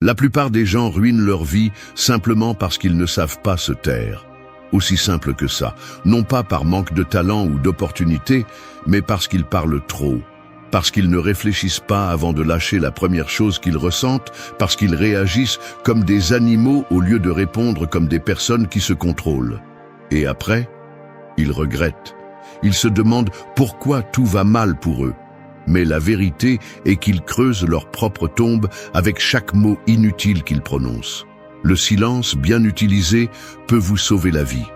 La plupart des gens ruinent leur vie simplement parce qu'ils ne savent pas se taire. Aussi simple que ça, non pas par manque de talent ou d'opportunité, mais parce qu'ils parlent trop, parce qu'ils ne réfléchissent pas avant de lâcher la première chose qu'ils ressentent, parce qu'ils réagissent comme des animaux au lieu de répondre comme des personnes qui se contrôlent. Et après, ils regrettent. Ils se demandent pourquoi tout va mal pour eux. Mais la vérité est qu'ils creusent leur propre tombe avec chaque mot inutile qu'ils prononcent. Le silence, bien utilisé, peut vous sauver la vie.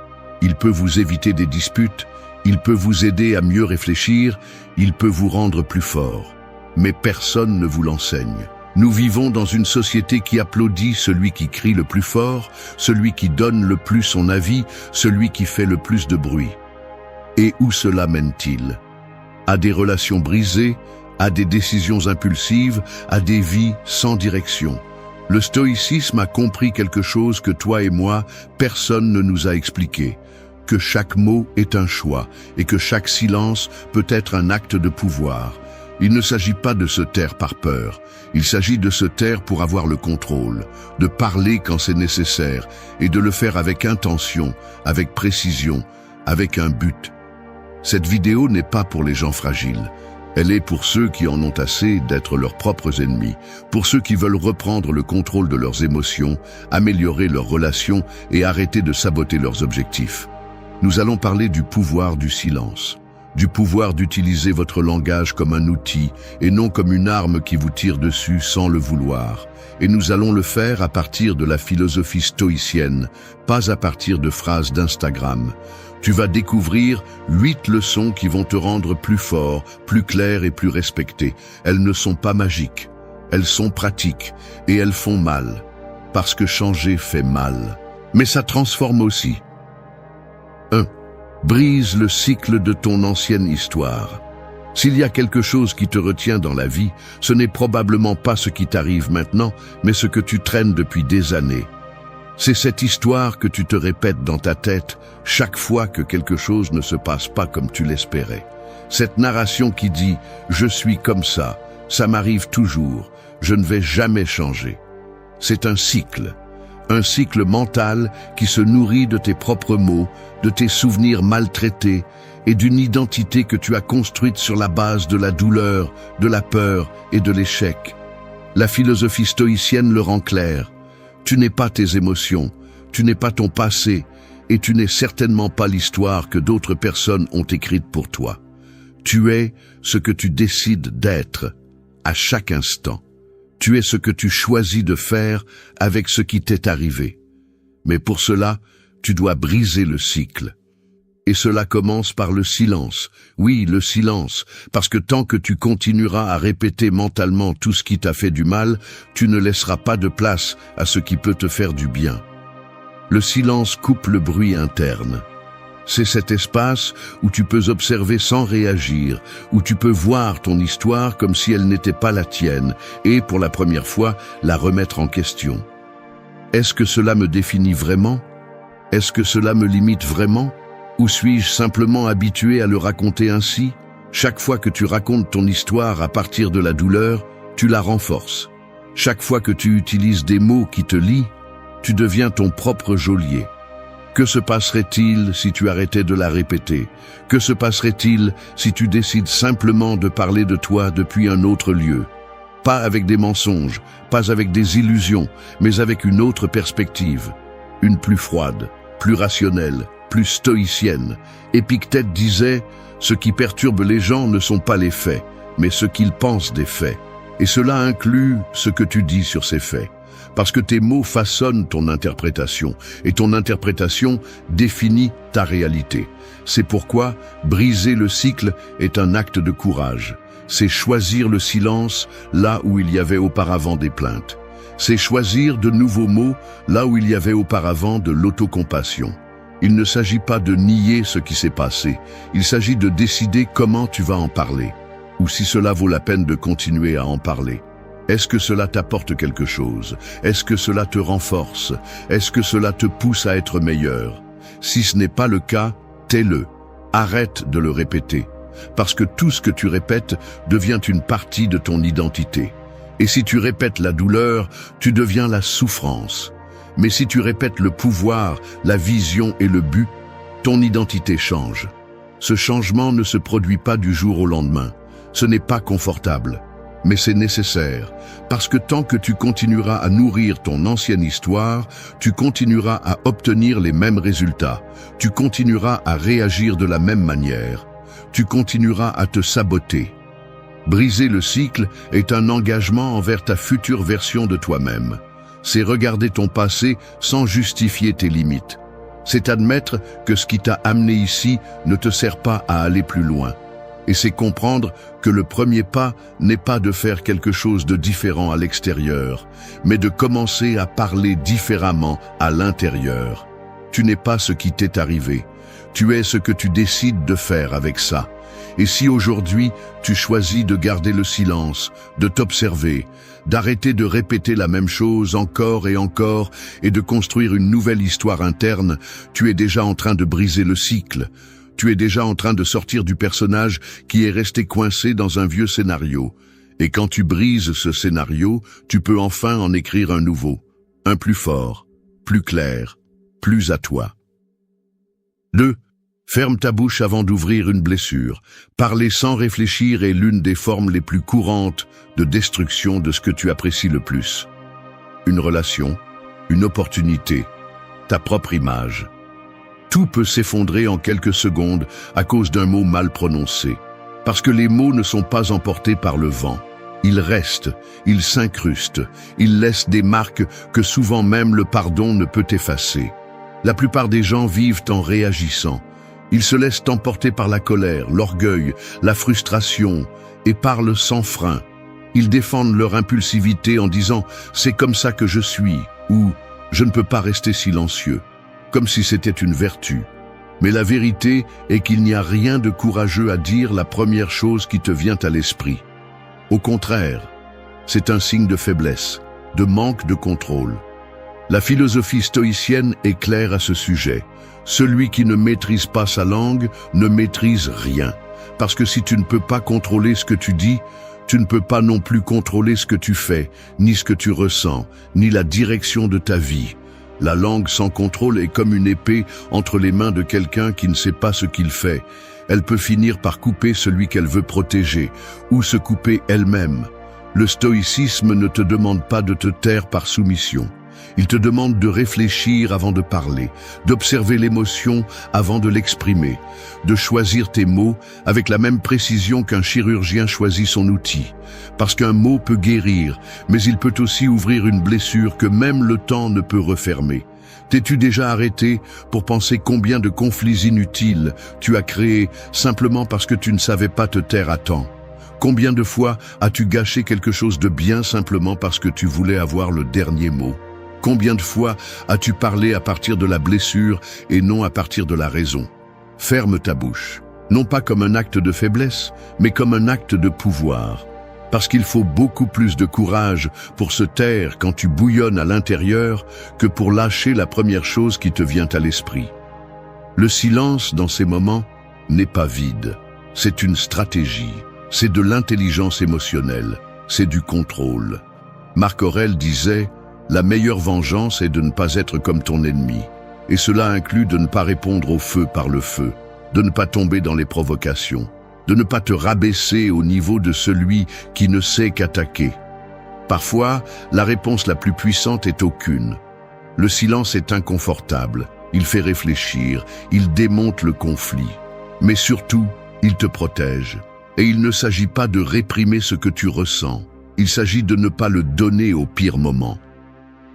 Il peut vous éviter des disputes, il peut vous aider à mieux réfléchir, il peut vous rendre plus fort. Mais personne ne vous l'enseigne. Nous vivons dans une société qui applaudit celui qui crie le plus fort, celui qui donne le plus son avis, celui qui fait le plus de bruit. Et où cela mène-t-il ? À des relations brisées, à des décisions impulsives, à des vies sans direction. Le stoïcisme a compris quelque chose que toi et moi, personne ne nous a expliqué, que chaque mot est un choix et que chaque silence peut être un acte de pouvoir. Il ne s'agit pas de se taire par peur, il s'agit de se taire pour avoir le contrôle, de parler quand c'est nécessaire et de le faire avec intention, avec précision, avec un but. Cette vidéo n'est pas pour les gens fragiles. Elle est pour ceux qui en ont assez d'être leurs propres ennemis, pour ceux qui veulent reprendre le contrôle de leurs émotions, améliorer leurs relations et arrêter de saboter leurs objectifs. Nous allons parler du pouvoir du silence, du pouvoir d'utiliser votre langage comme un outil et non comme une arme qui vous tire dessus sans le vouloir. Et nous allons le faire à partir de la philosophie stoïcienne, pas à partir de phrases d'Instagram. Tu vas découvrir 8 leçons qui vont te rendre plus fort, plus clair et plus respecté. Elles ne sont pas magiques, elles sont pratiques et elles font mal. Parce que changer fait mal. Mais ça transforme aussi. 1. Brise le cycle de ton ancienne histoire. S'il y a quelque chose qui te retient dans la vie, ce n'est probablement pas ce qui t'arrive maintenant, mais ce que tu traînes depuis des années. C'est cette histoire que tu te répètes dans ta tête chaque fois que quelque chose ne se passe pas comme tu l'espérais. Cette narration qui dit « je suis comme ça m'arrive toujours, je ne vais jamais changer ». C'est un cycle mental qui se nourrit de tes propres mots, de tes souvenirs maltraités et d'une identité que tu as construite sur la base de la douleur, de la peur et de l'échec. La philosophie stoïcienne le rend clair. Tu n'es pas tes émotions, tu n'es pas ton passé, et tu n'es certainement pas l'histoire que d'autres personnes ont écrite pour toi. Tu es ce que tu décides d'être à chaque instant. Tu es ce que tu choisis de faire avec ce qui t'est arrivé. Mais pour cela, tu dois briser le cycle. Et cela commence par le silence. Oui, le silence, parce que tant que tu continueras à répéter mentalement tout ce qui t'a fait du mal, tu ne laisseras pas de place à ce qui peut te faire du bien. Le silence coupe le bruit interne. C'est cet espace où tu peux observer sans réagir, où tu peux voir ton histoire comme si elle n'était pas la tienne, et pour la première fois, la remettre en question. Est-ce que cela me définit vraiment? Est-ce que cela me limite vraiment? Ou suis-je simplement habitué à le raconter ainsi? Chaque fois que tu racontes ton histoire à partir de la douleur, tu la renforces. Chaque fois que tu utilises des mots qui te lient, tu deviens ton propre geôlier. Que se passerait-il si tu arrêtais de la répéter? Que se passerait-il si tu décides simplement de parler de toi depuis un autre lieu? Pas avec des mensonges, pas avec des illusions, mais avec une autre perspective. Une plus froide, plus rationnelle, plus stoïcienne. Épictète disait « Ce qui perturbe les gens ne sont pas les faits, mais ce qu'ils pensent des faits. » Et cela inclut ce que tu dis sur ces faits. Parce que tes mots façonnent ton interprétation, et ton interprétation définit ta réalité. C'est pourquoi briser le cycle est un acte de courage. C'est choisir le silence là où il y avait auparavant des plaintes. C'est choisir de nouveaux mots là où il y avait auparavant de l'autocompassion. Il ne s'agit pas de nier ce qui s'est passé, il s'agit de décider comment tu vas en parler, ou si cela vaut la peine de continuer à en parler. Est-ce que cela t'apporte quelque chose? Est-ce que cela te renforce? Est-ce que cela te pousse à être meilleur? Si ce n'est pas le cas, tais-le. Arrête de le répéter, parce que tout ce que tu répètes devient une partie de ton identité. Et si tu répètes la douleur, tu deviens la souffrance. Mais si tu répètes le pouvoir, la vision et le but, ton identité change. Ce changement ne se produit pas du jour au lendemain. Ce n'est pas confortable, mais c'est nécessaire, parce que tant que tu continueras à nourrir ton ancienne histoire, tu continueras à obtenir les mêmes résultats, tu continueras à réagir de la même manière, tu continueras à te saboter. Briser le cycle est un engagement envers ta future version de toi-même. C'est regarder ton passé sans justifier tes limites. C'est admettre que ce qui t'a amené ici ne te sert pas à aller plus loin. Et c'est comprendre que le premier pas n'est pas de faire quelque chose de différent à l'extérieur, mais de commencer à parler différemment à l'intérieur. Tu n'es pas ce qui t'est arrivé. Tu es ce que tu décides de faire avec ça. Et si aujourd'hui, tu choisis de garder le silence, de t'observer, d'arrêter de répéter la même chose encore et encore et de construire une nouvelle histoire interne, tu es déjà en train de briser le cycle. Tu es déjà en train de sortir du personnage qui est resté coincé dans un vieux scénario. Et quand tu brises ce scénario, tu peux enfin en écrire un nouveau, un plus fort, plus clair, plus à toi. 2. Ferme ta bouche avant d'ouvrir une blessure. Parler sans réfléchir est l'une des formes les plus courantes de destruction de ce que tu apprécies le plus. Une relation, une opportunité, ta propre image. Tout peut s'effondrer en quelques secondes à cause d'un mot mal prononcé. Parce que les mots ne sont pas emportés par le vent. Ils restent, ils s'incrustent, ils laissent des marques que souvent même le pardon ne peut effacer. La plupart des gens vivent en réagissant. Ils se laissent emporter par la colère, l'orgueil, la frustration et parlent sans frein. Ils défendent leur impulsivité en disant « c'est comme ça que je suis » ou « je ne peux pas rester silencieux », comme si c'était une vertu. Mais la vérité est qu'il n'y a rien de courageux à dire la première chose qui te vient à l'esprit. Au contraire, c'est un signe de faiblesse, de manque de contrôle. La philosophie stoïcienne est claire à ce sujet. Celui qui ne maîtrise pas sa langue ne maîtrise rien. Parce que si tu ne peux pas contrôler ce que tu dis, tu ne peux pas non plus contrôler ce que tu fais, ni ce que tu ressens, ni la direction de ta vie. La langue sans contrôle est comme une épée entre les mains de quelqu'un qui ne sait pas ce qu'il fait. Elle peut finir par couper celui qu'elle veut protéger, ou se couper elle-même. Le stoïcisme ne te demande pas de te taire par soumission. Il te demande de réfléchir avant de parler, d'observer l'émotion avant de l'exprimer, de choisir tes mots avec la même précision qu'un chirurgien choisit son outil. Parce qu'un mot peut guérir, mais il peut aussi ouvrir une blessure que même le temps ne peut refermer. T'es-tu déjà arrêté pour penser combien de conflits inutiles tu as créés simplement parce que tu ne savais pas te taire à temps? Combien de fois as-tu gâché quelque chose de bien simplement parce que tu voulais avoir le dernier mot? Combien de fois as-tu parlé à partir de la blessure et non à partir de la raison? Ferme ta bouche, non pas comme un acte de faiblesse, mais comme un acte de pouvoir. Parce qu'il faut beaucoup plus de courage pour se taire quand tu bouillonnes à l'intérieur que pour lâcher la première chose qui te vient à l'esprit. Le silence dans ces moments n'est pas vide, c'est une stratégie, c'est de l'intelligence émotionnelle, c'est du contrôle. Marc Aurèle disait « La meilleure vengeance est de ne pas être comme ton ennemi ». Et cela inclut de ne pas répondre au feu par le feu, de ne pas tomber dans les provocations, de ne pas te rabaisser au niveau de celui qui ne sait qu'attaquer. Parfois, la réponse la plus puissante est aucune. Le silence est inconfortable, il fait réfléchir, il démonte le conflit. Mais surtout, il te protège. Et il ne s'agit pas de réprimer ce que tu ressens, il s'agit de ne pas le donner au pire moment.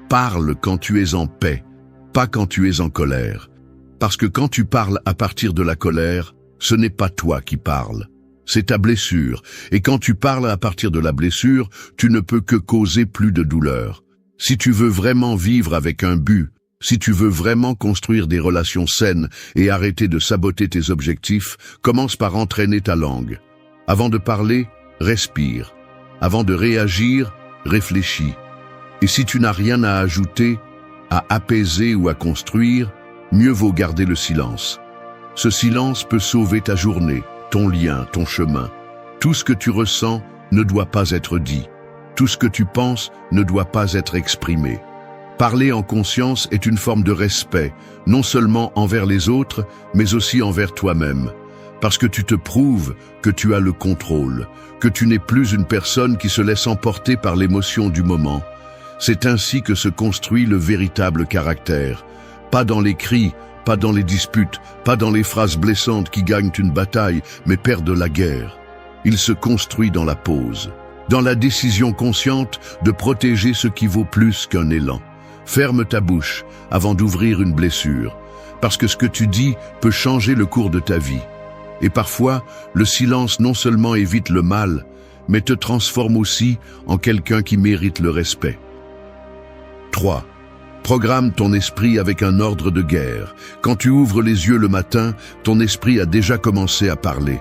Parle quand tu es en paix, pas quand tu es en colère. Parce que quand tu parles à partir de la colère, ce n'est pas toi qui parles, c'est ta blessure. Et quand tu parles à partir de la blessure, tu ne peux que causer plus de douleur. Si tu veux vraiment vivre avec un but, si tu veux vraiment construire des relations saines et arrêter de saboter tes objectifs, commence par entraîner ta langue. Avant de parler, respire. Avant de réagir, réfléchis. Et si tu n'as rien à ajouter, à apaiser ou à construire, mieux vaut garder le silence. Ce silence peut sauver ta journée, ton lien, ton chemin. Tout ce que tu ressens ne doit pas être dit. Tout ce que tu penses ne doit pas être exprimé. Parler en conscience est une forme de respect, non seulement envers les autres, mais aussi envers toi-même. Parce que tu te prouves que tu as le contrôle, que tu n'es plus une personne qui se laisse emporter par l'émotion du moment. C'est ainsi que se construit le véritable caractère. Pas dans les cris, pas dans les disputes, pas dans les phrases blessantes qui gagnent une bataille, mais perdent la guerre. Il se construit dans la pause, dans la décision consciente de protéger ce qui vaut plus qu'un élan. Ferme ta bouche avant d'ouvrir une blessure, parce que ce que tu dis peut changer le cours de ta vie. Et parfois, le silence non seulement évite le mal, mais te transforme aussi en quelqu'un qui mérite le respect. 3. Programme ton esprit avec un ordre de guerre. Quand tu ouvres les yeux le matin, ton esprit a déjà commencé à parler.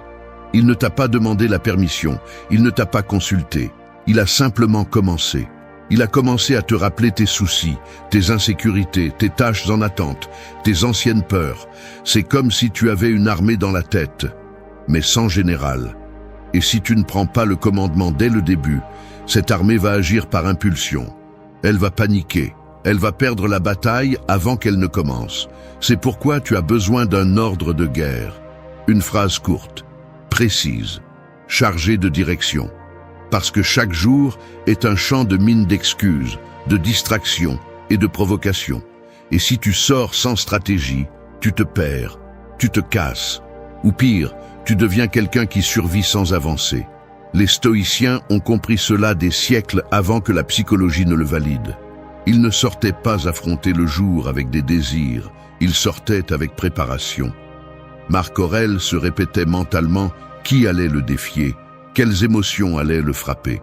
Il ne t'a pas demandé la permission, il ne t'a pas consulté, il a simplement commencé. Il a commencé à te rappeler tes soucis, tes insécurités, tes tâches en attente, tes anciennes peurs. C'est comme si tu avais une armée dans la tête, mais sans général. Et si tu ne prends pas le commandement dès le début, cette armée va agir par impulsion. Elle va paniquer, elle va perdre la bataille avant qu'elle ne commence. C'est pourquoi tu as besoin d'un ordre de guerre. Une phrase courte, précise, chargée de direction. Parce que chaque jour est un champ de mines d'excuses, de distractions et de provocations. Et si tu sors sans stratégie, tu te perds, tu te casses. Ou pire, tu deviens quelqu'un qui survit sans avancer. Les stoïciens ont compris cela des siècles avant que la psychologie ne le valide. Ils ne sortaient pas affronter le jour avec des désirs, ils sortaient avec préparation. Marc Aurèle se répétait mentalement qui allait le défier, quelles émotions allaient le frapper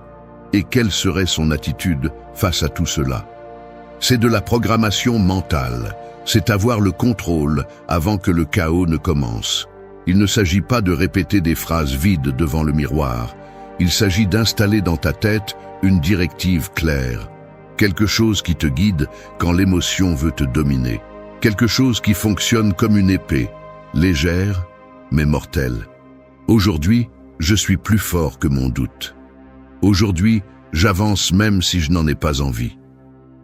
et quelle serait son attitude face à tout cela. C'est de la programmation mentale, c'est avoir le contrôle avant que le chaos ne commence. Il ne s'agit pas de répéter des phrases vides devant le miroir, il s'agit d'installer dans ta tête une directive claire, quelque chose qui te guide quand l'émotion veut te dominer, quelque chose qui fonctionne comme une épée, légère mais mortelle. Aujourd'hui, je suis plus fort que mon doute. Aujourd'hui, j'avance même si je n'en ai pas envie.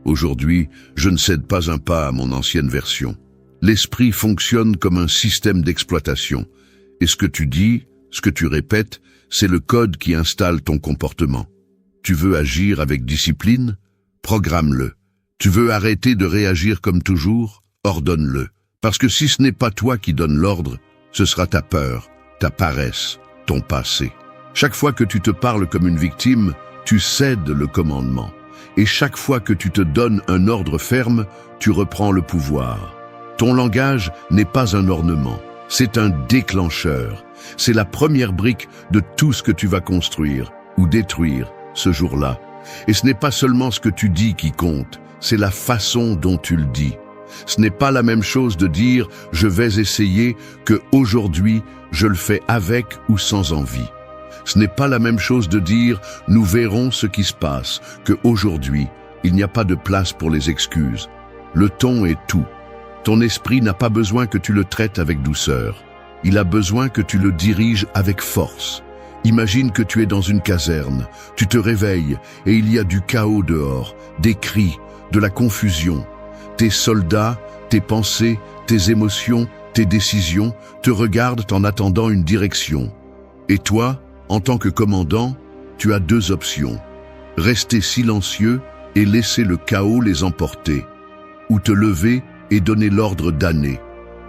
Aujourd'hui, je ne cède pas un pas à mon ancienne version. L'esprit fonctionne comme un système d'exploitation. Et ce que tu dis, ce que tu répètes, c'est le code qui installe ton comportement. Tu veux agir avec discipline? Programme-le. Tu veux arrêter de réagir comme toujours? Ordonne-le. Parce que si ce n'est pas toi qui donnes l'ordre, ce sera ta peur, ta paresse, ton passé. Chaque fois que tu te parles comme une victime, tu cèdes le commandement. Et chaque fois que tu te donnes un ordre ferme, tu reprends le pouvoir. Ton langage n'est pas un ornement, c'est un déclencheur. C'est la première brique de tout ce que tu vas construire ou détruire ce jour-là. Et ce n'est pas seulement ce que tu dis qui compte, c'est la façon dont tu le dis. Ce n'est pas la même chose de dire « je vais essayer » que « aujourd'hui, je le fais avec ou sans envie ». Ce n'est pas la même chose de dire « nous verrons ce qui se passe » que « aujourd'hui, il n'y a pas de place pour les excuses ». Le ton est tout. Ton esprit n'a pas besoin que tu le traites avec douceur. Il a besoin que tu le diriges avec force. Imagine que tu es dans une caserne, tu te réveilles et il y a du chaos dehors, des cris, de la confusion. Tes soldats, tes pensées, tes émotions, tes décisions te regardent en attendant une direction. Et toi, en tant que commandant, tu as deux options. Rester silencieux et laisser le chaos les emporter. Ou te lever et donner l'ordre d'aller.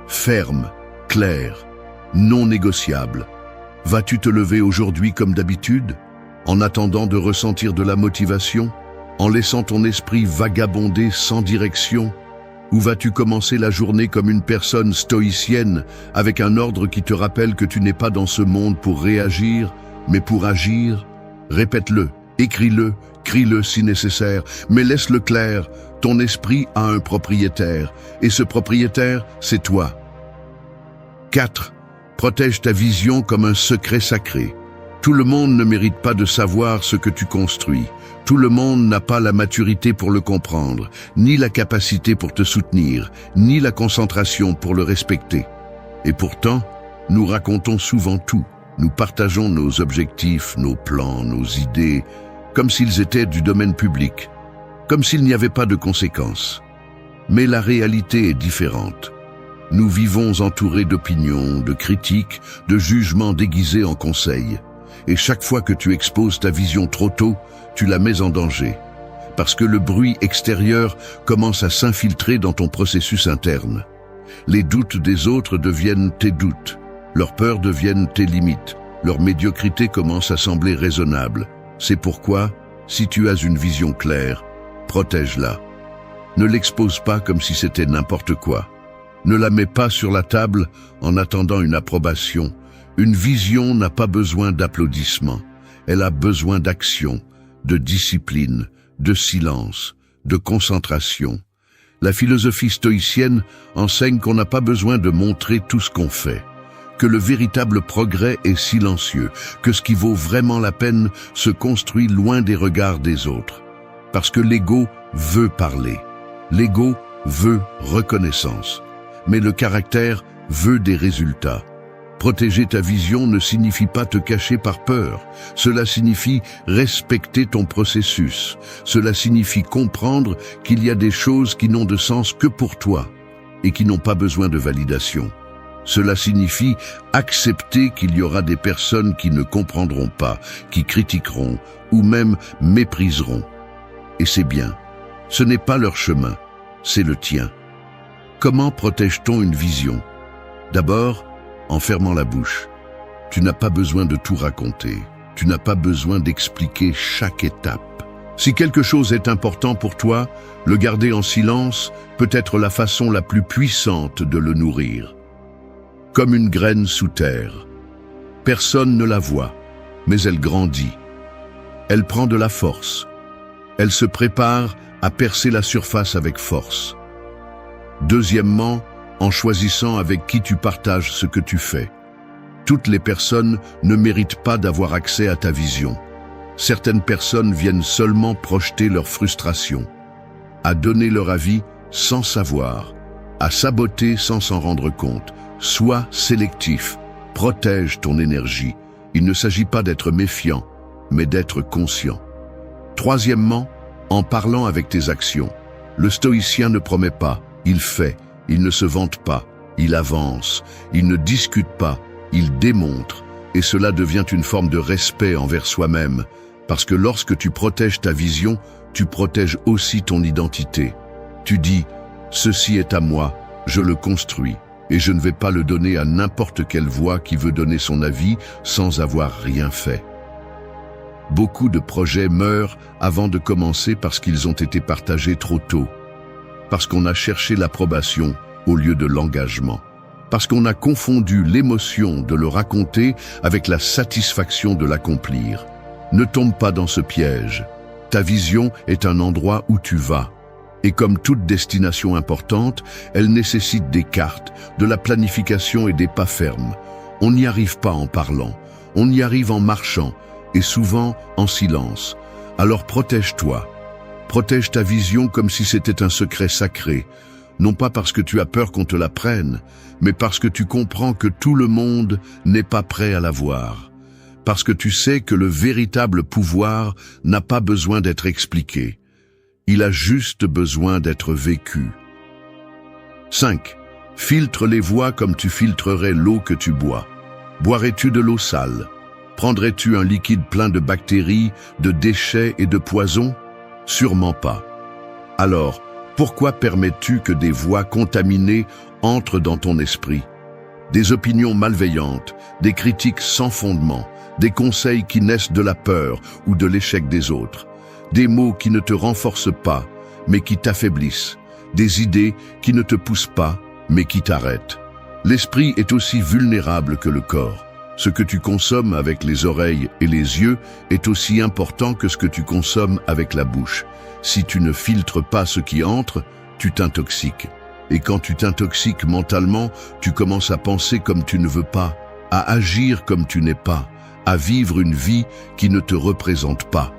Ferme, clair, non négociable. Vas-tu te lever aujourd'hui comme d'habitude, en attendant de ressentir de la motivation, en laissant ton esprit vagabonder sans direction? Ou vas-tu commencer la journée comme une personne stoïcienne, avec un ordre qui te rappelle que tu n'es pas dans ce monde pour réagir, mais pour agir? Répète-le, écris-le, crie-le si nécessaire, mais laisse-le clair, ton esprit a un propriétaire, et ce propriétaire, c'est toi. 4. Protège ta vision comme un secret sacré. Tout le monde ne mérite pas de savoir ce que tu construis. Tout le monde n'a pas la maturité pour le comprendre, ni la capacité pour te soutenir, ni la concentration pour le respecter. Et pourtant, nous racontons souvent tout. Nous partageons nos objectifs, nos plans, nos idées, comme s'ils étaient du domaine public, comme s'il n'y avait pas de conséquences. Mais la réalité est différente. Nous vivons entourés d'opinions, de critiques, de jugements déguisés en conseils. Et chaque fois que tu exposes ta vision trop tôt, tu la mets en danger. Parce que le bruit extérieur commence à s'infiltrer dans ton processus interne. Les doutes des autres deviennent tes doutes. Leurs peurs deviennent tes limites. Leur médiocrité commence à sembler raisonnable. C'est pourquoi, si tu as une vision claire, protège-la. Ne l'expose pas comme si c'était n'importe quoi. Ne la mets pas sur la table en attendant une approbation. Une vision n'a pas besoin d'applaudissements. Elle a besoin d'action, de discipline, de silence, de concentration. La philosophie stoïcienne enseigne qu'on n'a pas besoin de montrer tout ce qu'on fait, que le véritable progrès est silencieux, que ce qui vaut vraiment la peine se construit loin des regards des autres. Parce que l'ego veut parler, l'ego veut reconnaissance, mais le caractère veut des résultats. Protéger ta vision ne signifie pas te cacher par peur. Cela signifie respecter ton processus. Cela signifie comprendre qu'il y a des choses qui n'ont de sens que pour toi et qui n'ont pas besoin de validation. Cela signifie accepter qu'il y aura des personnes qui ne comprendront pas, qui critiqueront ou même mépriseront. Et c'est bien. Ce n'est pas leur chemin, c'est le tien. Comment protège-t-on une vision? D'abord, en fermant la bouche. Tu n'as pas besoin de tout raconter. Tu n'as pas besoin d'expliquer chaque étape. Si quelque chose est important pour toi, le garder en silence peut être la façon la plus puissante de le nourrir. Comme une graine sous terre. Personne ne la voit, mais elle grandit. Elle prend de la force. Elle se prépare à percer la surface avec force. Deuxièmement, en choisissant avec qui tu partages ce que tu fais. Toutes les personnes ne méritent pas d'avoir accès à ta vision. Certaines personnes viennent seulement projeter leur frustration, à donner leur avis sans savoir, à saboter sans s'en rendre compte. Sois sélectif, protège ton énergie. Il ne s'agit pas d'être méfiant, mais d'être conscient. Troisièmement, en parlant avec tes actions. Le stoïcien ne promet pas, il fait. Il ne se vante pas, il avance, il ne discute pas, il démontre, et cela devient une forme de respect envers soi-même, parce que lorsque tu protèges ta vision, tu protèges aussi ton identité. Tu dis, ceci est à moi, je le construis, et je ne vais pas le donner à n'importe quelle voix qui veut donner son avis sans avoir rien fait. Beaucoup de projets meurent avant de commencer parce qu'ils ont été partagés trop tôt. Parce qu'on a cherché l'approbation au lieu de l'engagement. Parce qu'on a confondu l'émotion de le raconter avec la satisfaction de l'accomplir. Ne tombe pas dans ce piège. Ta vision est un endroit où tu vas. Et comme toute destination importante, elle nécessite des cartes, de la planification et des pas fermes. On n'y arrive pas en parlant, on y arrive en marchant, et souvent en silence. Alors protège-toi. Protège ta vision comme si c'était un secret sacré, non pas parce que tu as peur qu'on te la prenne, mais parce que tu comprends que tout le monde n'est pas prêt à la voir, parce que tu sais que le véritable pouvoir n'a pas besoin d'être expliqué, il a juste besoin d'être vécu. 5. Filtre les voix comme tu filtrerais l'eau que tu bois. Boirais-tu de l'eau sale? Prendrais-tu un liquide plein de bactéries, de déchets et de poisons? Sûrement pas. Alors, pourquoi permets-tu que des voix contaminées entrent dans ton esprit? Des opinions malveillantes, des critiques sans fondement, des conseils qui naissent de la peur ou de l'échec des autres, des mots qui ne te renforcent pas, mais qui t'affaiblissent, des idées qui ne te poussent pas, mais qui t'arrêtent. L'esprit est aussi vulnérable que le corps. Ce que tu consommes avec les oreilles et les yeux est aussi important que ce que tu consommes avec la bouche. Si tu ne filtres pas ce qui entre, tu t'intoxiques. Et quand tu t'intoxiques mentalement, tu commences à penser comme tu ne veux pas, à agir comme tu n'es pas, à vivre une vie qui ne te représente pas.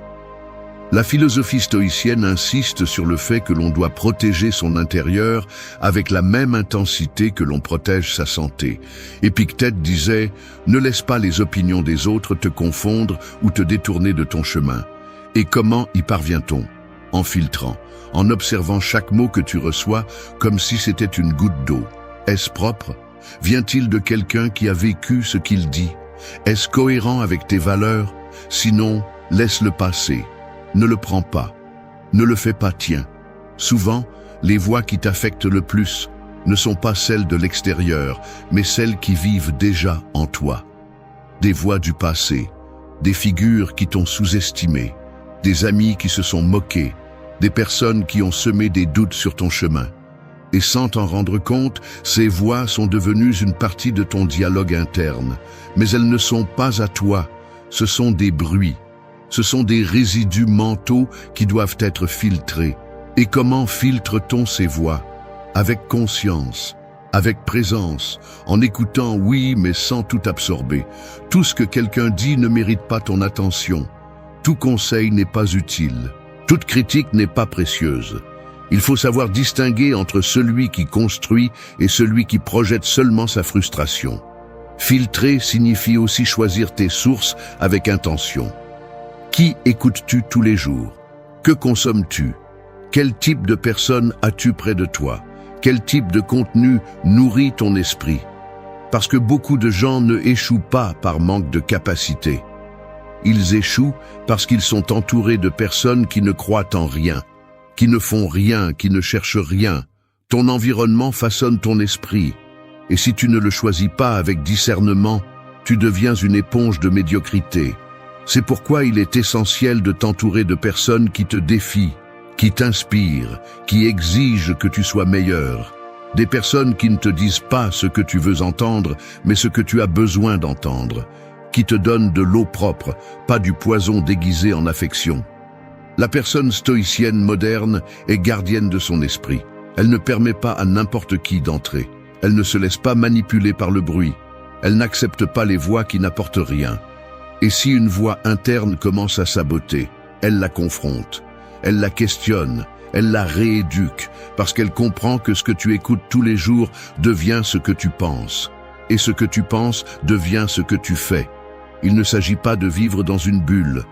La philosophie stoïcienne insiste sur le fait que l'on doit protéger son intérieur avec la même intensité que l'on protège sa santé. Épictète disait « Ne laisse pas les opinions des autres te confondre ou te détourner de ton chemin. Et comment y parvient-on? En filtrant, en observant chaque mot que tu reçois comme si c'était une goutte d'eau. Est-ce propre? Vient-il de quelqu'un qui a vécu ce qu'il dit? Est-ce cohérent avec tes valeurs? Sinon, laisse-le passer. Ne le prends pas. Ne le fais pas tien. Souvent, les voix qui t'affectent le plus ne sont pas celles de l'extérieur, mais celles qui vivent déjà en toi. Des voix du passé, des figures qui t'ont sous-estimé, des amis qui se sont moqués, des personnes qui ont semé des doutes sur ton chemin. Et sans t'en rendre compte, ces voix sont devenues une partie de ton dialogue interne. Mais elles ne sont pas à toi, ce sont des bruits. Ce sont des résidus mentaux qui doivent être filtrés. Et comment filtre-t-on ces voix? Avec conscience, avec présence, en écoutant oui mais sans tout absorber. Tout ce que quelqu'un dit ne mérite pas ton attention. Tout conseil n'est pas utile. Toute critique n'est pas précieuse. Il faut savoir distinguer entre celui qui construit et celui qui projette seulement sa frustration. Filtrer signifie aussi choisir tes sources avec intention. Qui écoutes-tu tous les jours? Que consommes-tu? Quel type de personne as-tu près de toi? Quel type de contenu nourrit ton esprit? Parce que beaucoup de gens ne échouent pas par manque de capacité. Ils échouent parce qu'ils sont entourés de personnes qui ne croient en rien, qui ne font rien, qui ne cherchent rien. Ton environnement façonne ton esprit. Et si tu ne le choisis pas avec discernement, tu deviens une éponge de médiocrité. C'est pourquoi il est essentiel de t'entourer de personnes qui te défient, qui t'inspirent, qui exigent que tu sois meilleur. Des personnes qui ne te disent pas ce que tu veux entendre, mais ce que tu as besoin d'entendre. Qui te donnent de l'eau propre, pas du poison déguisé en affection. La personne stoïcienne moderne est gardienne de son esprit. Elle ne permet pas à n'importe qui d'entrer. Elle ne se laisse pas manipuler par le bruit. Elle n'accepte pas les voix qui n'apportent rien. Et si une voix interne commence à saboter, elle la confronte. Elle la questionne, elle la rééduque, parce qu'elle comprend que ce que tu écoutes tous les jours devient ce que tu penses. Et ce que tu penses devient ce que tu fais. Il ne s'agit pas de vivre dans une bulle.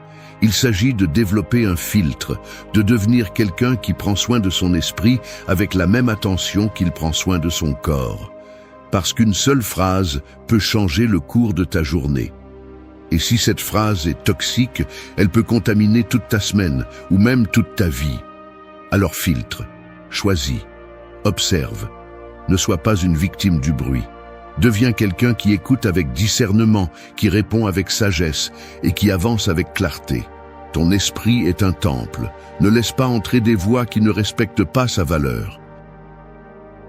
Il s'agit de développer un filtre, de devenir quelqu'un qui prend soin de son esprit avec la même attention qu'il prend soin de son corps. Parce qu'une seule phrase peut changer le cours de ta journée. Et si cette phrase est toxique, elle peut contaminer toute ta semaine ou même toute ta vie. Alors filtre, choisis, observe. Ne sois pas une victime du bruit. Deviens quelqu'un qui écoute avec discernement, qui répond avec sagesse et qui avance avec clarté. Ton esprit est un temple. Ne laisse pas entrer des voix qui ne respectent pas sa valeur.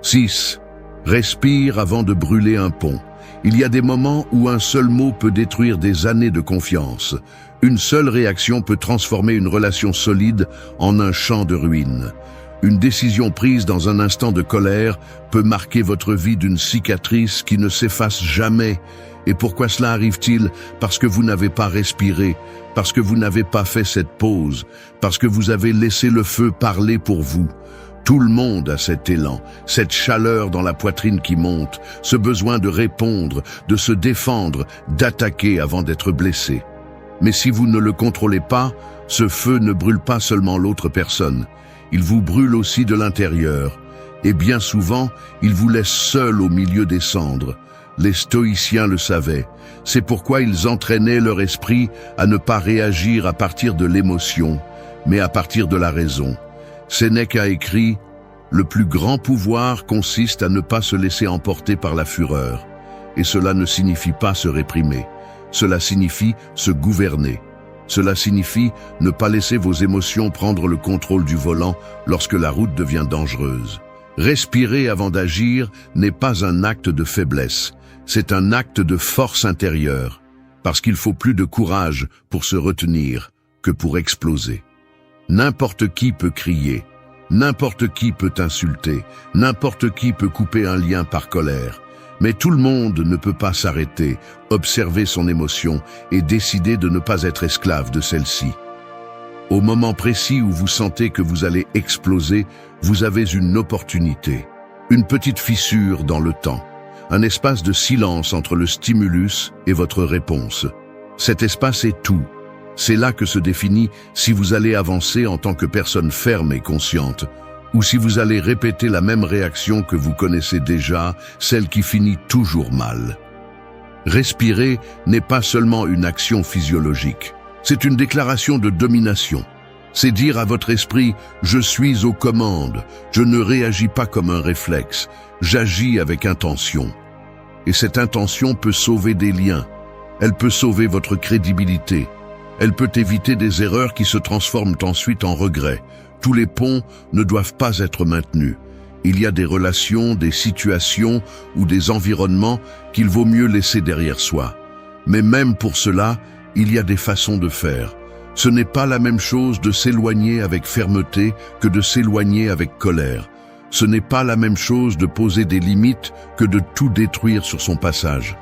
6. Respire avant de brûler un pont. Il y a des moments où un seul mot peut détruire des années de confiance. Une seule réaction peut transformer une relation solide en un champ de ruines. Une décision prise dans un instant de colère peut marquer votre vie d'une cicatrice qui ne s'efface jamais. Et pourquoi cela arrive-t-il? Parce que vous n'avez pas respiré, parce que vous n'avez pas fait cette pause, parce que vous avez laissé le feu parler pour vous. Tout le monde a cet élan, cette chaleur dans la poitrine qui monte, ce besoin de répondre, de se défendre, d'attaquer avant d'être blessé. Mais si vous ne le contrôlez pas, ce feu ne brûle pas seulement l'autre personne. Il vous brûle aussi de l'intérieur, et bien souvent, il vous laisse seul au milieu des cendres. Les stoïciens le savaient, c'est pourquoi ils entraînaient leur esprit à ne pas réagir à partir de l'émotion, mais à partir de la raison. Sénèque a écrit « Le plus grand pouvoir consiste à ne pas se laisser emporter par la fureur. » Et cela ne signifie pas se réprimer, cela signifie se gouverner. Cela signifie ne pas laisser vos émotions prendre le contrôle du volant lorsque la route devient dangereuse. Respirer avant d'agir n'est pas un acte de faiblesse, c'est un acte de force intérieure, parce qu'il faut plus de courage pour se retenir que pour exploser. N'importe qui peut crier, n'importe qui peut insulter, n'importe qui peut couper un lien par colère. Mais tout le monde ne peut pas s'arrêter, observer son émotion et décider de ne pas être esclave de celle-ci. Au moment précis où vous sentez que vous allez exploser, vous avez une opportunité, une petite fissure dans le temps, un espace de silence entre le stimulus et votre réponse. Cet espace est tout. C'est là que se définit si vous allez avancer en tant que personne ferme et consciente, ou si vous allez répéter la même réaction que vous connaissez déjà, celle qui finit toujours mal. Respirer n'est pas seulement une action physiologique, c'est une déclaration de domination. C'est dire à votre esprit « je suis aux commandes, je ne réagis pas comme un réflexe, j'agis avec intention ». Et cette intention peut sauver des liens, elle peut sauver votre crédibilité, elle peut éviter des erreurs qui se transforment ensuite en regrets. Tous les ponts ne doivent pas être maintenus. Il y a des relations, des situations ou des environnements qu'il vaut mieux laisser derrière soi. Mais même pour cela, il y a des façons de faire. Ce n'est pas la même chose de s'éloigner avec fermeté que de s'éloigner avec colère. Ce n'est pas la même chose de poser des limites que de tout détruire sur son passage.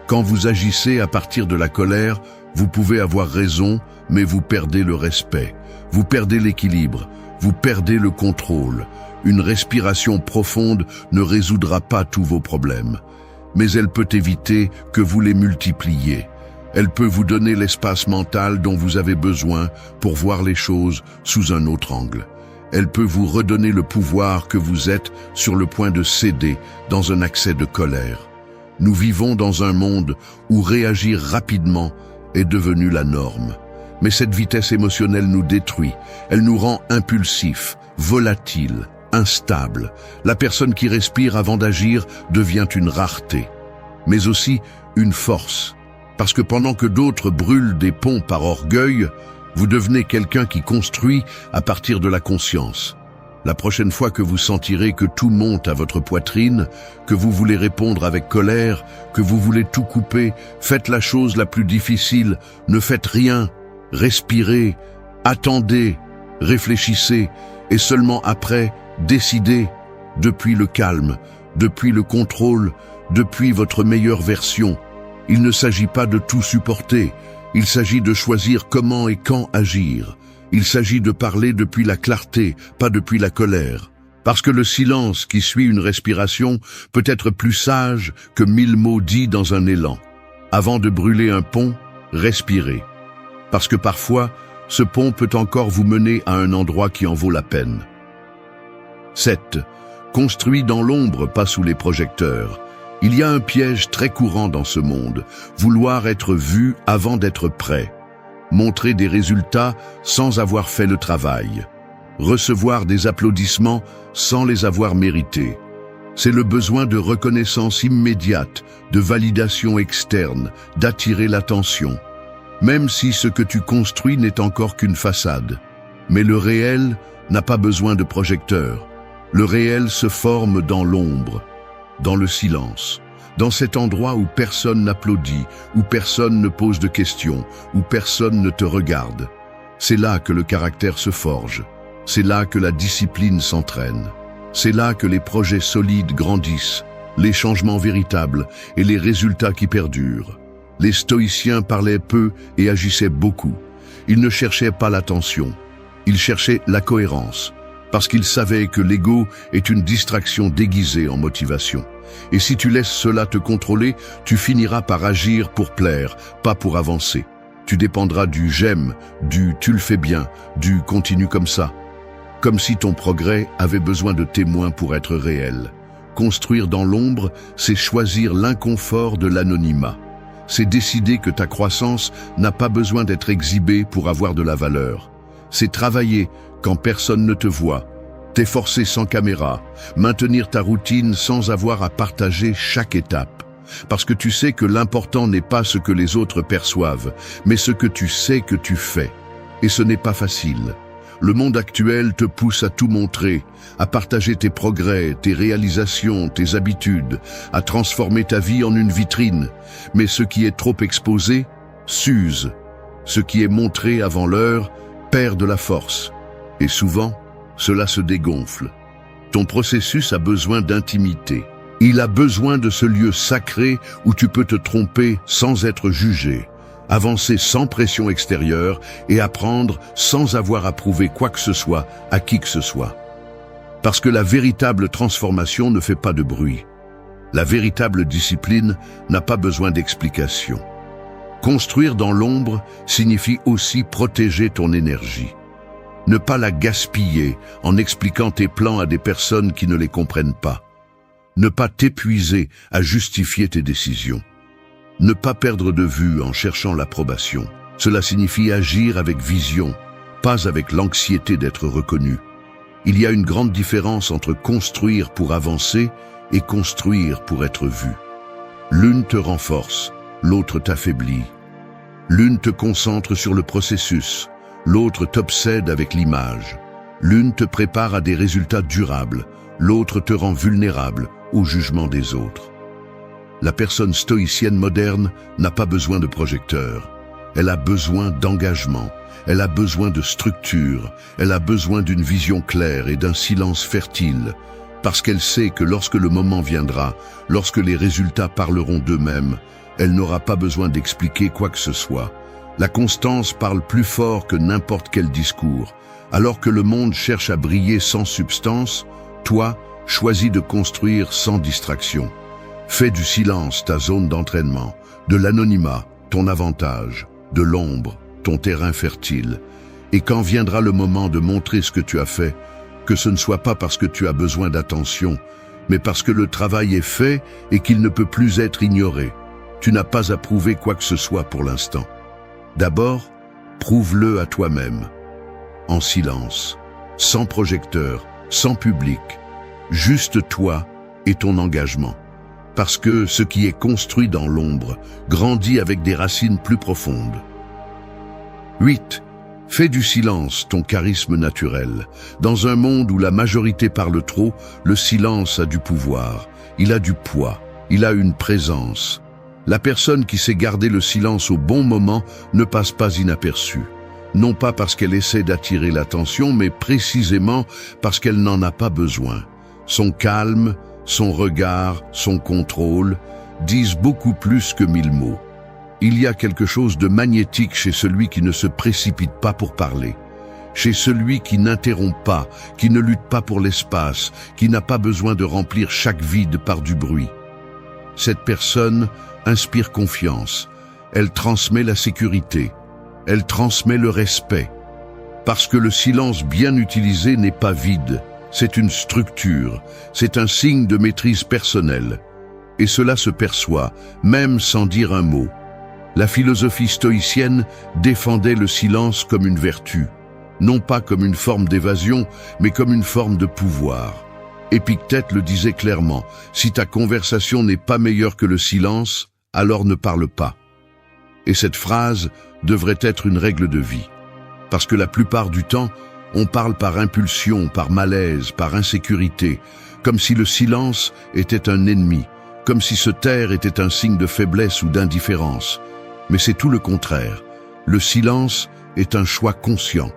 Quand vous agissez à partir de la colère, vous pouvez avoir raison, mais vous perdez le respect. Vous perdez l'équilibre, vous perdez le contrôle. Une respiration profonde ne résoudra pas tous vos problèmes, mais elle peut éviter que vous les multipliez. Elle peut vous donner l'espace mental dont vous avez besoin pour voir les choses sous un autre angle. Elle peut vous redonner le pouvoir que vous êtes sur le point de céder dans un accès de colère. Nous vivons dans un monde où réagir rapidement est devenu la norme. Mais cette vitesse émotionnelle nous détruit. Elle nous rend impulsifs, volatiles, instables. La personne qui respire avant d'agir devient une rareté, mais aussi une force. Parce que pendant que d'autres brûlent des ponts par orgueil, vous devenez quelqu'un qui construit à partir de la conscience. La prochaine fois que vous sentirez que tout monte à votre poitrine, que vous voulez répondre avec colère, que vous voulez tout couper, faites la chose la plus difficile, ne faites rien, respirez, attendez, réfléchissez, et seulement après, décidez, depuis le calme, depuis le contrôle, depuis votre meilleure version. Il ne s'agit pas de tout supporter, il s'agit de choisir comment et quand agir. Il s'agit de parler depuis la clarté, pas depuis la colère. Parce que le silence qui suit une respiration peut être plus sage que 1000 mots dits dans un élan. Avant de brûler un pont, respirez. Parce que parfois, ce pont peut encore vous mener à un endroit qui en vaut la peine. 7. Construit dans l'ombre, pas sous les projecteurs. Il y a un piège très courant dans ce monde, vouloir être vu avant d'être prêt. Montrer des résultats sans avoir fait le travail. Recevoir des applaudissements sans les avoir mérités. C'est le besoin de reconnaissance immédiate, de validation externe, d'attirer l'attention. Même si ce que tu construis n'est encore qu'une façade. Mais le réel n'a pas besoin de projecteur. Le réel se forme dans l'ombre, dans le silence. Dans cet endroit où personne n'applaudit, où personne ne pose de questions, où personne ne te regarde. C'est là que le caractère se forge. C'est là que la discipline s'entraîne. C'est là que les projets solides grandissent, les changements véritables et les résultats qui perdurent. Les stoïciens parlaient peu et agissaient beaucoup. Ils ne cherchaient pas l'attention. Ils cherchaient la cohérence, parce qu'ils savaient que l'ego est une distraction déguisée en motivation. Et si tu laisses cela te contrôler, tu finiras par agir pour plaire, pas pour avancer. Tu dépendras du « j'aime », du « tu le fais bien », du « continue comme ça ». Comme si ton progrès avait besoin de témoins pour être réel. Construire dans l'ombre, c'est choisir l'inconfort de l'anonymat. C'est décider que ta croissance n'a pas besoin d'être exhibée pour avoir de la valeur. C'est travailler quand personne ne te voit. T'efforcer sans caméra, maintenir ta routine sans avoir à partager chaque étape. Parce que tu sais que l'important n'est pas ce que les autres perçoivent, mais ce que tu sais que tu fais. Et ce n'est pas facile. Le monde actuel te pousse à tout montrer, à partager tes progrès, tes réalisations, tes habitudes, à transformer ta vie en une vitrine. Mais ce qui est trop exposé, s'use. Ce qui est montré avant l'heure, perd de la force. Et souvent, cela se dégonfle. Ton processus a besoin d'intimité. Il a besoin de ce lieu sacré où tu peux te tromper sans être jugé, avancer sans pression extérieure et apprendre sans avoir à prouver quoi que ce soit à qui que ce soit. Parce que la véritable transformation ne fait pas de bruit. La véritable discipline n'a pas besoin d'explication. Construire dans l'ombre signifie aussi protéger ton énergie. Ne pas la gaspiller en expliquant tes plans à des personnes qui ne les comprennent pas. Ne pas t'épuiser à justifier tes décisions. Ne pas perdre de vue en cherchant l'approbation. Cela signifie agir avec vision, pas avec l'anxiété d'être reconnu. Il y a une grande différence entre construire pour avancer et construire pour être vu. L'une te renforce, l'autre t'affaiblit. L'une te concentre sur le processus, l'autre t'obsède avec l'image. L'une te prépare à des résultats durables, l'autre te rend vulnérable au jugement des autres. La personne stoïcienne moderne n'a pas besoin de projecteur. Elle a besoin d'engagement, elle a besoin de structure, elle a besoin d'une vision claire et d'un silence fertile, parce qu'elle sait que lorsque le moment viendra, lorsque les résultats parleront d'eux-mêmes, elle n'aura pas besoin d'expliquer quoi que ce soit. La constance parle plus fort que n'importe quel discours. Alors que le monde cherche à briller sans substance, toi, choisis de construire sans distraction. Fais du silence ta zone d'entraînement, de l'anonymat ton avantage, de l'ombre ton terrain fertile. Et quand viendra le moment de montrer ce que tu as fait, que ce ne soit pas parce que tu as besoin d'attention, mais parce que le travail est fait et qu'il ne peut plus être ignoré. Tu n'as pas à prouver quoi que ce soit pour l'instant. D'abord, prouve-le à toi-même, en silence, sans projecteur, sans public, juste toi et ton engagement. Parce que ce qui est construit dans l'ombre grandit avec des racines plus profondes. 8. Fais du silence ton charisme naturel. Dans un monde où la majorité parle trop, le silence a du pouvoir, il a du poids, il a une présence. La personne qui sait garder le silence au bon moment ne passe pas inaperçue. Non pas parce qu'elle essaie d'attirer l'attention, mais précisément parce qu'elle n'en a pas besoin. Son calme, son regard, son contrôle disent beaucoup plus que 1000 mots. Il y a quelque chose de magnétique chez celui qui ne se précipite pas pour parler, chez celui qui n'interrompt pas, qui ne lutte pas pour l'espace, qui n'a pas besoin de remplir chaque vide par du bruit. Cette personne inspire confiance, elle transmet la sécurité, elle transmet le respect. Parce que le silence bien utilisé n'est pas vide, c'est une structure, c'est un signe de maîtrise personnelle. Et cela se perçoit, même sans dire un mot. La philosophie stoïcienne défendait le silence comme une vertu, non pas comme une forme d'évasion, mais comme une forme de pouvoir. Épictète le disait clairement, si ta conversation n'est pas meilleure que le silence, alors ne parle pas. Et cette phrase devrait être une règle de vie. Parce que la plupart du temps, on parle par impulsion, par malaise, par insécurité, comme si le silence était un ennemi, comme si se taire était un signe de faiblesse ou d'indifférence. Mais c'est tout le contraire. Le silence est un choix conscient.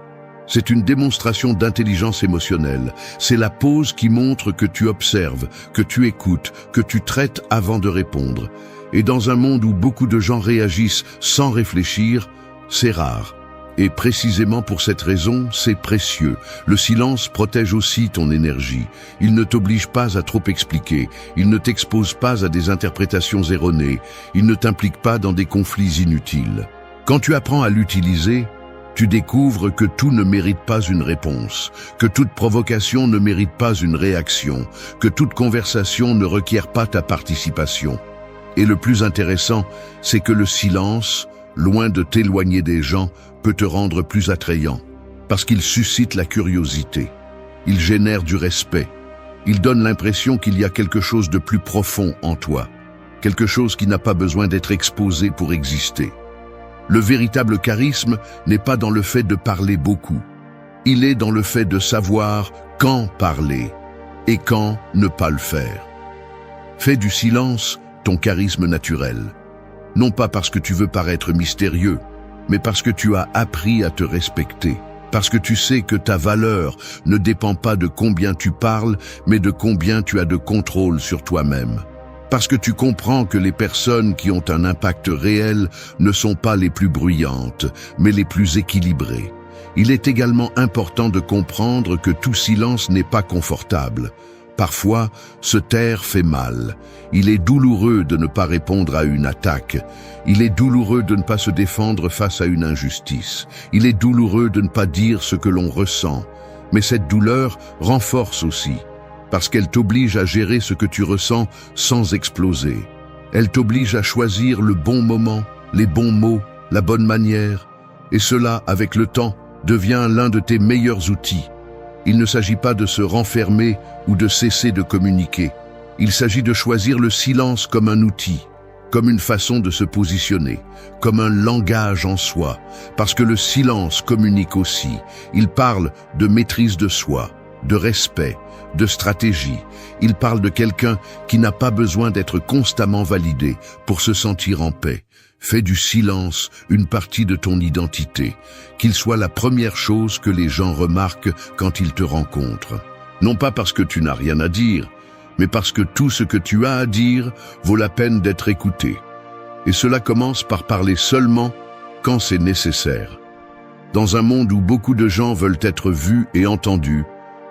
C'est une démonstration d'intelligence émotionnelle. C'est la pause qui montre que tu observes, que tu écoutes, que tu traites avant de répondre. Et dans un monde où beaucoup de gens réagissent sans réfléchir, c'est rare. Et précisément pour cette raison, c'est précieux. Le silence protège aussi ton énergie. Il ne t'oblige pas à trop expliquer. Il ne t'expose pas à des interprétations erronées. Il ne t'implique pas dans des conflits inutiles. Quand tu apprends à l'utiliser, tu découvres que tout ne mérite pas une réponse, que toute provocation ne mérite pas une réaction, que toute conversation ne requiert pas ta participation. Et le plus intéressant, c'est que le silence, loin de t'éloigner des gens, peut te rendre plus attrayant, parce qu'il suscite la curiosité. Il génère du respect. Il donne l'impression qu'il y a quelque chose de plus profond en toi, quelque chose qui n'a pas besoin d'être exposé pour exister. Le véritable charisme n'est pas dans le fait de parler beaucoup. Il est dans le fait de savoir quand parler et quand ne pas le faire. Fais du silence ton charisme naturel. Non pas parce que tu veux paraître mystérieux, mais parce que tu as appris à te respecter. Parce que tu sais que ta valeur ne dépend pas de combien tu parles, mais de combien tu as de contrôle sur toi-même. Parce que tu comprends que les personnes qui ont un impact réel ne sont pas les plus bruyantes, mais les plus équilibrées. Il est également important de comprendre que tout silence n'est pas confortable. Parfois, se taire fait mal. Il est douloureux de ne pas répondre à une attaque. Il est douloureux de ne pas se défendre face à une injustice. Il est douloureux de ne pas dire ce que l'on ressent. Mais cette douleur renforce aussi, parce qu'elle t'oblige à gérer ce que tu ressens sans exploser. Elle t'oblige à choisir le bon moment, les bons mots, la bonne manière. Et cela, avec le temps, devient l'un de tes meilleurs outils. Il ne s'agit pas de se renfermer ou de cesser de communiquer. Il s'agit de choisir le silence comme un outil, comme une façon de se positionner, comme un langage en soi, parce que le silence communique aussi. Il parle de maîtrise de soi, de respect, de stratégie. Il parle de quelqu'un qui n'a pas besoin d'être constamment validé pour se sentir en paix. Fais du silence une partie de ton identité, qu'il soit la première chose que les gens remarquent quand ils te rencontrent. Non pas parce que tu n'as rien à dire, mais parce que tout ce que tu as à dire vaut la peine d'être écouté. Et cela commence par parler seulement quand c'est nécessaire. Dans un monde où beaucoup de gens veulent être vus et entendus,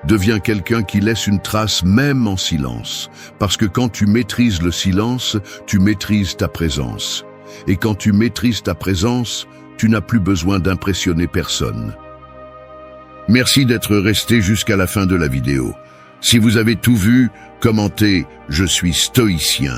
deviens quelqu'un qui laisse une trace même en silence, parce que quand tu maîtrises le silence, tu maîtrises ta présence. Et quand tu maîtrises ta présence, tu n'as plus besoin d'impressionner personne. Merci d'être resté jusqu'à la fin de la vidéo. Si vous avez tout vu, commentez « Je suis stoïcien ».